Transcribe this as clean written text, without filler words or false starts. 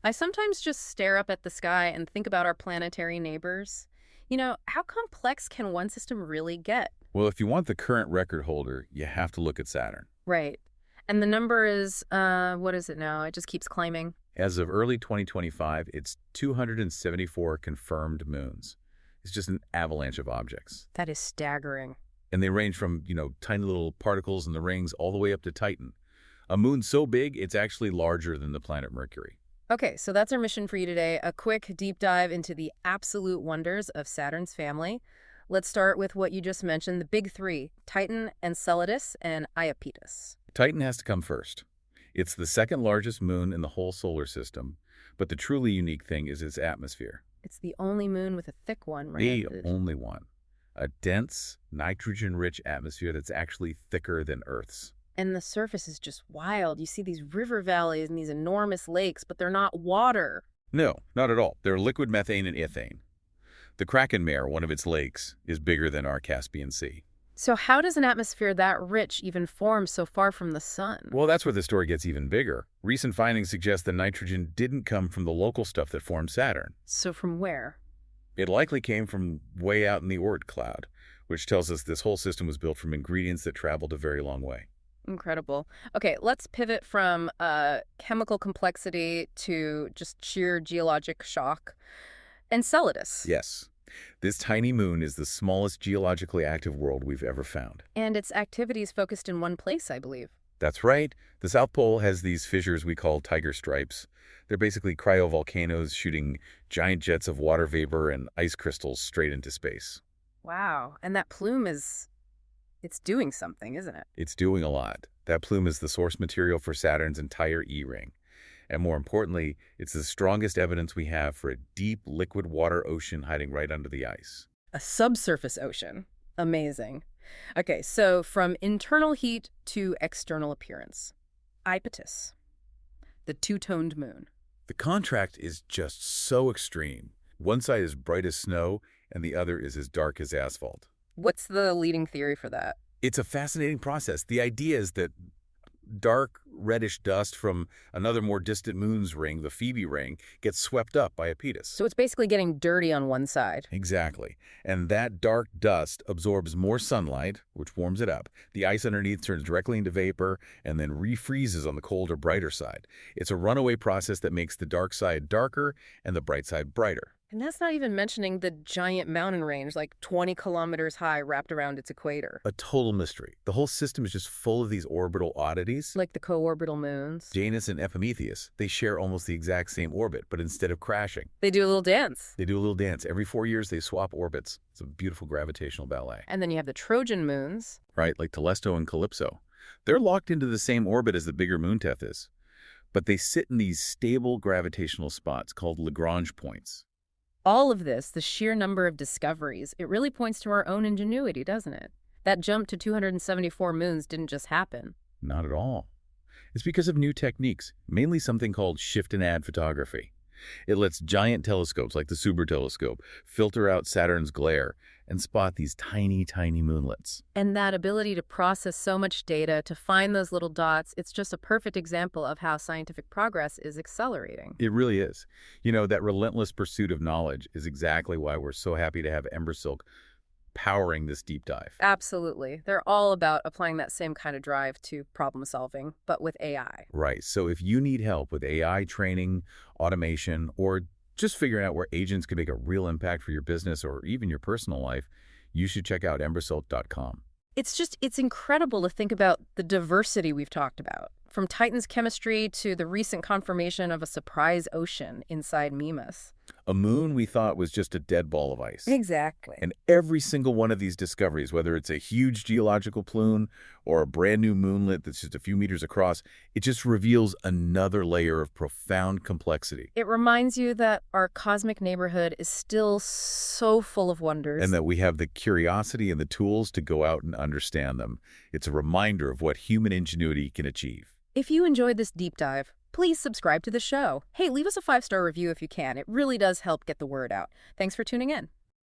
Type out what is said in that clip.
I sometimes just stare up at the sky and think about our planetary neighbors. How complex can one system really get? Well, if you want the current record holder, you have to look at Saturn. Right. And the number is, what is it now? It just keeps climbing. As of early 2025, it's 274 confirmed moons. It's just an avalanche of objects. That is staggering. And they range from, tiny little particles in the rings all the way up to Titan. A moon so big, it's actually larger than the planet Mercury. Okay, so that's our mission for you today. A quick deep dive into the absolute wonders of Saturn's family. Let's start with what you just mentioned, the big three, Titan, Enceladus, and Iapetus. Titan has to come first. It's the second largest moon in the whole solar system, but the truly unique thing is its atmosphere. It's the only moon with a thick one, right? The only one. A dense, nitrogen-rich atmosphere that's actually thicker than Earth's. And the surface is just wild. You see these river valleys and these enormous lakes, but they're not water. No, not at all. They're liquid methane and ethane. The Kraken Mare, one of its lakes, is bigger than our Caspian Sea. So how does an atmosphere that rich even form so far from the sun? Well, that's where the story gets even bigger. Recent findings suggest the nitrogen didn't come from the local stuff that formed Saturn. So from where? It likely came from way out in the Oort cloud, which tells us this whole system was built from ingredients that traveled a very long way. Incredible. Okay, let's pivot from chemical complexity to just sheer geologic shock. Enceladus. Yes. This tiny moon is the smallest geologically active world we've ever found. And its activity is focused in one place, I believe. That's right. The South Pole has these fissures we call tiger stripes. They're basically cryovolcanoes shooting giant jets of water vapor and ice crystals straight into space. Wow. And that plume it's doing something, isn't it? It's doing a lot. That plume is the source material for Saturn's entire E-ring. And more importantly, it's the strongest evidence we have for a deep liquid water ocean hiding right under the ice. A subsurface ocean. Amazing. Okay, so from internal heat to external appearance. Iapetus, the two-toned moon. The contrast is just so extreme. One side is bright as snow, and the other is as dark as asphalt. What's the leading theory for that? It's a fascinating process. The idea is that dark reddish dust from another more distant moon's ring, the Phoebe ring, gets swept up by Iapetus. So it's basically getting dirty on one side. Exactly. And that dark dust absorbs more sunlight, which warms it up. The ice underneath turns directly into vapor and then refreezes on the colder, brighter side. It's a runaway process that makes the dark side darker and the bright side brighter. And that's not even mentioning the giant mountain range, like 20 kilometers high, wrapped around its equator. A total mystery. The whole system is just full of these orbital oddities. Like the co-orbital moons. Janus and Epimetheus, they share almost the exact same orbit, but instead of crashing, They do a little dance. they do a little dance. Every 4 years, they swap orbits. It's a beautiful gravitational ballet. And then you have the Trojan moons. Right, like Telesto and Calypso. They're locked into the same orbit as the bigger moon Tethys, but they sit in these stable gravitational spots called Lagrange points. All of this, the sheer number of discoveries, it really points to our own ingenuity, doesn't it? That jump to 274 moons didn't just happen. Not at all. It's because of new techniques, mainly something called shift and add photography. It lets giant telescopes like the Super Telescope filter out Saturn's glare and spot these tiny, tiny moonlets. And that ability to process so much data, to find those little dots, it's just a perfect example of how scientific progress is accelerating. It really is. That relentless pursuit of knowledge is exactly why we're so happy to have Embersilk powering this deep dive. Absolutely. They're all about applying that same kind of drive to problem solving, but with AI. Right. So if you need help with AI training, automation, or just figuring out where agents can make a real impact for your business or even your personal life, you should check out embersilk.com. It's incredible to think about the diversity we've talked about, from Titan's chemistry to the recent confirmation of a surprise ocean inside Mimas. A moon we thought was just a dead ball of ice. Exactly. And every single one of these discoveries, whether it's a huge geological plume or a brand new moonlet that's just a few meters across, it just reveals another layer of profound complexity. It reminds you that our cosmic neighborhood is still so full of wonders. And that we have the curiosity and the tools to go out and understand them. It's a reminder of what human ingenuity can achieve. If you enjoyed this deep dive, please subscribe to the show. Hey, leave us a 5-star review if you can. It really does help get the word out. Thanks for tuning in.